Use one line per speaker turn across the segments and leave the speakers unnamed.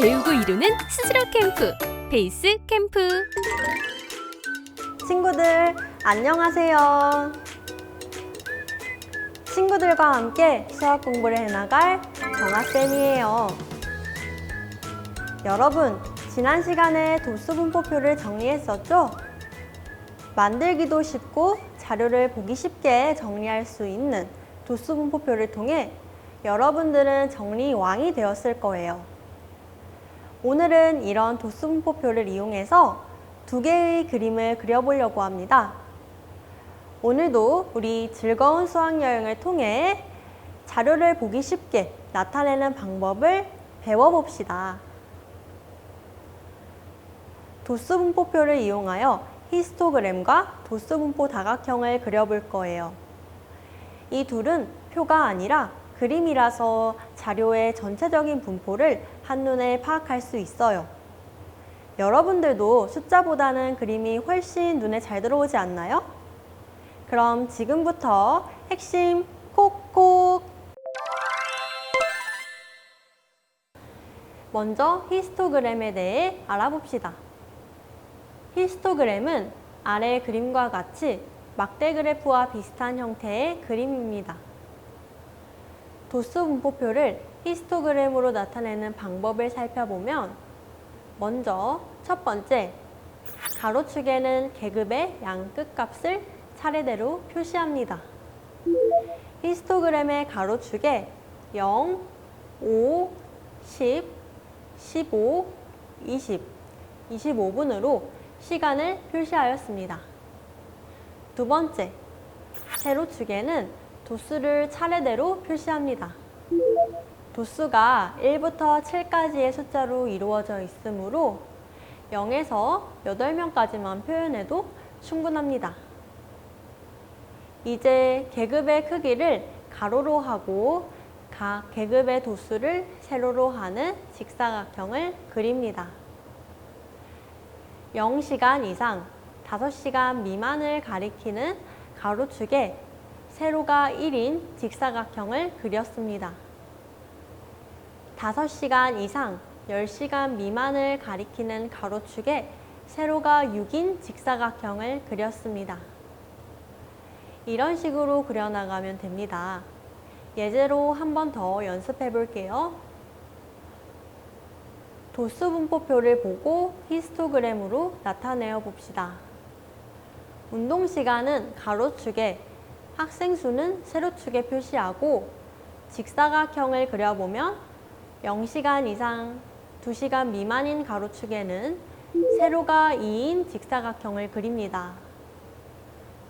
배우고 이루는 스스로 캠프, 베이스 캠프.
친구들, 안녕하세요. 친구들과 함께 수학 공부를 해나갈 정아쌤이에요. 여러분, 지난 시간에 도수 분포표를 정리했었죠? 만들기도 쉽고 자료를 보기 쉽게 정리할 수 있는 도수 분포표를 통해 여러분들은 정리 왕이 되었을 거예요. 오늘은 이런 도수 분포표를 이용해서 두 개의 그림을 그려보려고 합니다. 오늘도 우리 즐거운 수학 여행을 통해 자료를 보기 쉽게 나타내는 방법을 배워봅시다. 도수 분포표를 이용하여 히스토그램과 도수 분포 다각형을 그려볼 거예요. 이 둘은 표가 아니라 그림이라서 자료의 전체적인 분포를 한눈에 파악할 수 있어요. 여러분들도 숫자보다는 그림이 훨씬 눈에 잘 들어오지 않나요? 그럼 지금부터 핵심 콕콕! 먼저 히스토그램에 대해 알아봅시다. 히스토그램은 아래 그림과 같이 막대 그래프와 비슷한 형태의 그림입니다. 도수 분포표를 히스토그램으로 나타내는 방법을 살펴보면 먼저 첫 번째, 가로축에는 계급의 양 끝값을 차례대로 표시합니다. 히스토그램의 가로축에 0, 5, 10, 15, 20, 25분으로 시간을 표시하였습니다. 두 번째, 세로축에는 도수를 차례대로 표시합니다. 도수가 1부터 7까지의 숫자로 이루어져 있으므로 0에서 8명까지만 표현해도 충분합니다. 이제 계급의 크기를 가로로 하고 각 계급의 도수를 세로로 하는 직사각형을 그립니다. 0시간 이상, 5시간 미만을 가리키는 가로축에 세로가 1인 직사각형을 그렸습니다. 5시간 이상, 10시간 미만을 가리키는 가로축에 세로가 6인 직사각형을 그렸습니다. 이런 식으로 그려나가면 됩니다. 예제로 한 번 더 연습해 볼게요. 도수 분포표를 보고 히스토그램으로 나타내어 봅시다. 운동 시간은 가로축에, 학생 수는 세로축에 표시하고 직사각형을 그려보면 0시간 이상, 2시간 미만인 가로축에는 세로가 2인 직사각형을 그립니다.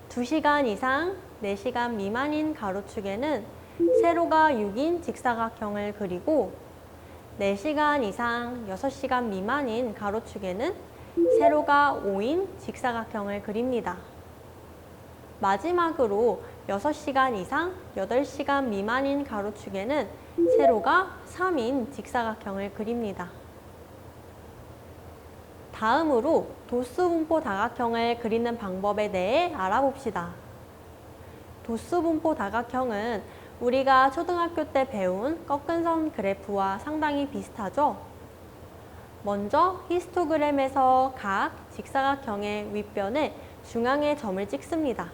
2시간 이상, 4시간 미만인 가로축에는 세로가 6인 직사각형을 그리고 4시간 이상, 6시간 미만인 가로축에는 세로가 5인 직사각형을 그립니다. 마지막으로 6시간 이상, 8시간 미만인 가로축에는 세로가 3인 직사각형을 그립니다. 다음으로 도수 분포 다각형을 그리는 방법에 대해 알아봅시다. 도수 분포 다각형은 우리가 초등학교 때 배운 꺾은 선 그래프와 상당히 비슷하죠? 먼저 히스토그램에서 각 직사각형의 윗변에 중앙에 점을 찍습니다.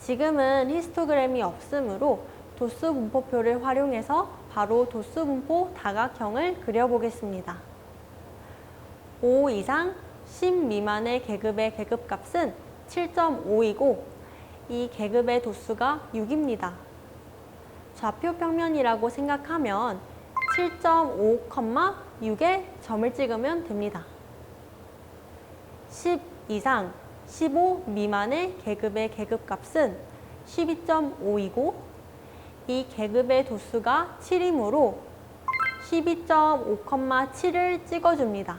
지금은 히스토그램이 없으므로 도수 분포표를 활용해서 바로 도수 분포 다각형을 그려보겠습니다. 5 이상 10 미만의 계급의 계급값은 7.5이고 이 계급의 도수가 6입니다. 좌표 평면이라고 생각하면 7.5,6에 점을 찍으면 됩니다. 10 이상 15 미만의 계급의 계급값은 12.5이고 이 계급의 도수가 7이므로 12.5,7을 찍어줍니다.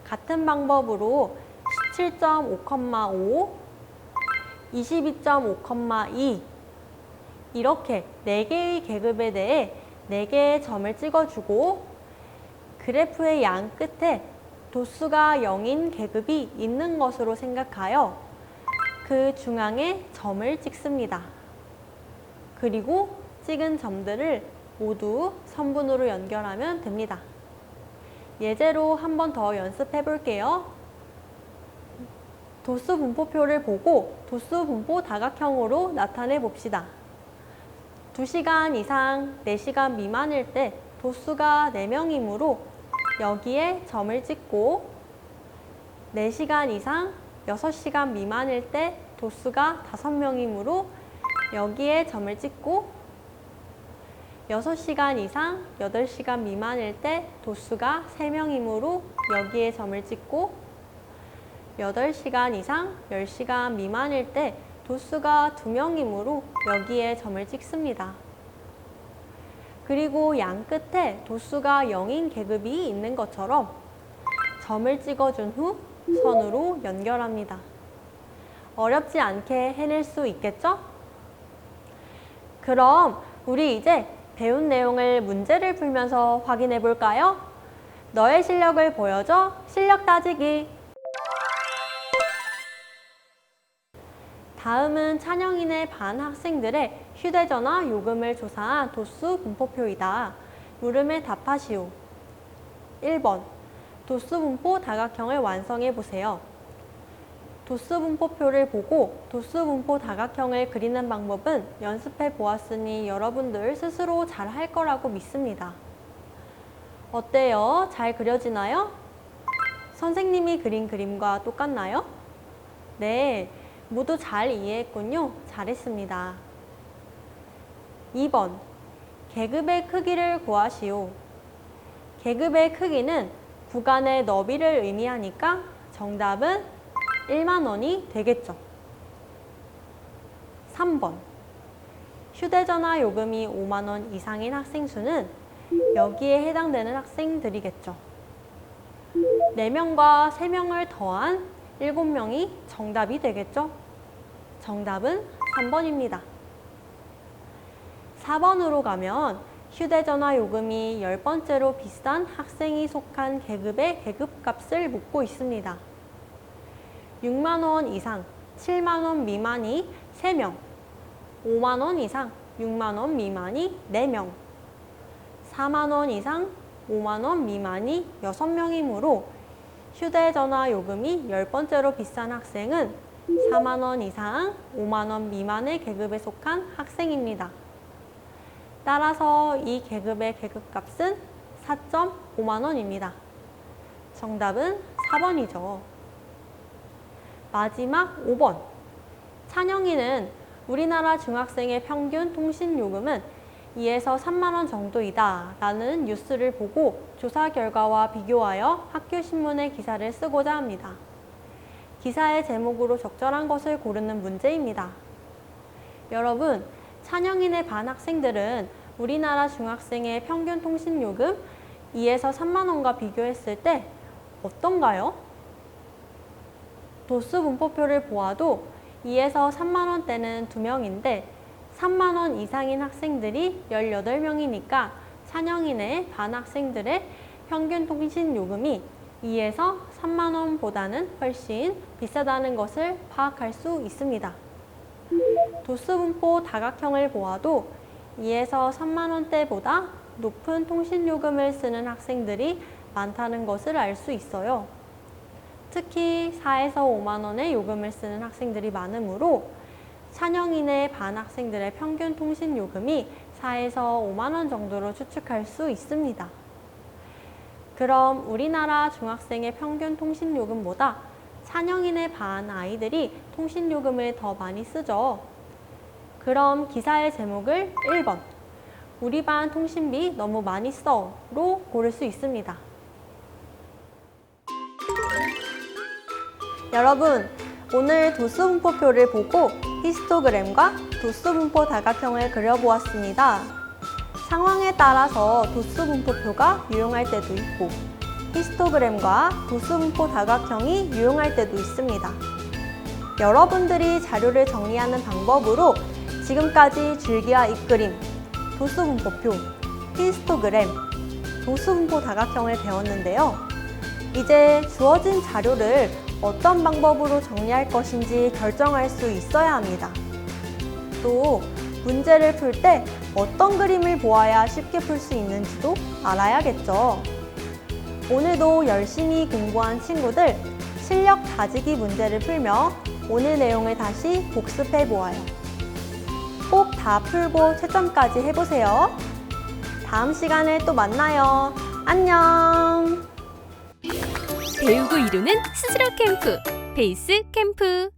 같은 방법으로 17.5,5, 22.5,2 이렇게 4개의 계급에 대해 4개의 점을 찍어주고 그래프의 양 끝에 도수가 0인 계급이 있는 것으로 생각하여 그 중앙에 점을 찍습니다. 그리고 찍은 점들을 모두 선분으로 연결하면 됩니다. 예제로 한 번 더 연습해 볼게요. 도수 분포표를 보고 도수 분포 다각형으로 나타내 봅시다. 2시간 이상 4시간 미만일 때 도수가 4명이므로 여기에 점을 찍고 4시간 이상 6시간 미만일 때 도수가 5명이므로 여기에 점을 찍고 6시간 이상 8시간 미만일 때 도수가 3명이므로 여기에 점을 찍고 8시간 이상 10시간 미만일 때 도수가 2명이므로 여기에 점을 찍습니다. 그리고 양 끝에 도수가 0인 계급이 있는 것처럼 점을 찍어준 후 선으로 연결합니다. 어렵지 않게 해낼 수 있겠죠? 그럼 우리 이제 배운 내용을 문제를 풀면서 확인해 볼까요? 너의 실력을 보여줘. 실력 따지기. 다음은 찬영이네 반 학생들의 휴대전화 요금을 조사한 도수 분포표이다. 물음에 답하시오. 1번. 도수 분포 다각형을 완성해 보세요. 도수 분포표를 보고 도수 분포 다각형을 그리는 방법은 연습해 보았으니 여러분들 스스로 잘 할 거라고 믿습니다. 어때요? 잘 그려지나요? 선생님이 그린 그림과 똑같나요? 네, 모두 잘 이해했군요. 잘했습니다. 2번. 계급의 크기를 구하시오. 계급의 크기는 구간의 너비를 의미하니까 정답은 1만 원이 되겠죠. 3번. 휴대전화 요금이 5만 원 이상인 학생 수는 여기에 해당되는 학생들이겠죠. 4명과 3명을 더한 7명이 정답이 되겠죠. 정답은 3번입니다. 4번으로 가면 휴대전화 요금이 10번째로 비싼 학생이 속한 계급의 계급값을 묻고 있습니다. 6만 원 이상 7만 원 미만이 3명, 5만 원 이상 6만 원 미만이 4명, 4만 원 이상 5만 원 미만이 6명이므로 휴대전화 요금이 10번째로 비싼 학생은 4만 원 이상 5만 원 미만의 계급에 속한 학생입니다. 따라서 이 계급의 계급값은 4.5만 원입니다. 정답은 4번이죠. 마지막 5번. 찬영이는 우리나라 중학생의 평균 통신요금은 2에서 3만 원 정도이다 라는 뉴스를 보고 조사 결과와 비교하여 학교 신문에 기사를 쓰고자 합니다. 기사의 제목으로 적절한 것을 고르는 문제입니다. 여러분, 찬영이네 반 학생들은 우리나라 중학생의 평균 통신요금 2에서 3만 원과 비교했을 때 어떤가요? 도수 분포표를 보아도 2에서 3만 원대는 2명인데 3만 원 이상인 학생들이 18명이니까 찬영이네 반 학생들의 평균 통신 요금이 2에서 3만 원보다는 훨씬 비싸다는 것을 파악할 수 있습니다. 도수 분포 다각형을 보아도 2에서 3만 원대보다 높은 통신 요금을 쓰는 학생들이 많다는 것을 알 수 있어요. 특히 4에서 5만 원의 요금을 쓰는 학생들이 많으므로 찬영이네 반 학생들의 평균 통신 요금이 4에서 5만 원 정도로 추측할 수 있습니다. 그럼 우리나라 중학생의 평균 통신 요금보다 찬영이네 반 아이들이 통신 요금을 더 많이 쓰죠. 그럼 기사의 제목을 1번 우리 반 통신비 너무 많이 써로 고를 수 있습니다. 여러분, 오늘 도수 분포표를 보고 히스토그램과 도수 분포 다각형을 그려보았습니다. 상황에 따라서 도수 분포표가 유용할 때도 있고 히스토그램과 도수 분포 다각형이 유용할 때도 있습니다. 여러분들이 자료를 정리하는 방법으로 지금까지 줄기와 잎그림, 도수 분포표, 히스토그램, 도수 분포 다각형을 배웠는데요. 이제 주어진 자료를 어떤 방법으로 정리할 것인지 결정할 수 있어야 합니다. 또 문제를 풀 때 어떤 그림을 보아야 쉽게 풀 수 있는지도 알아야겠죠. 오늘도 열심히 공부한 친구들 실력 다지기 문제를 풀며 오늘 내용을 다시 복습해 보아요. 꼭 다 풀고 채점까지 해보세요. 다음 시간에 또 만나요. 안녕!
배우고 이루는 스스로 캠프, 베이스 캠프.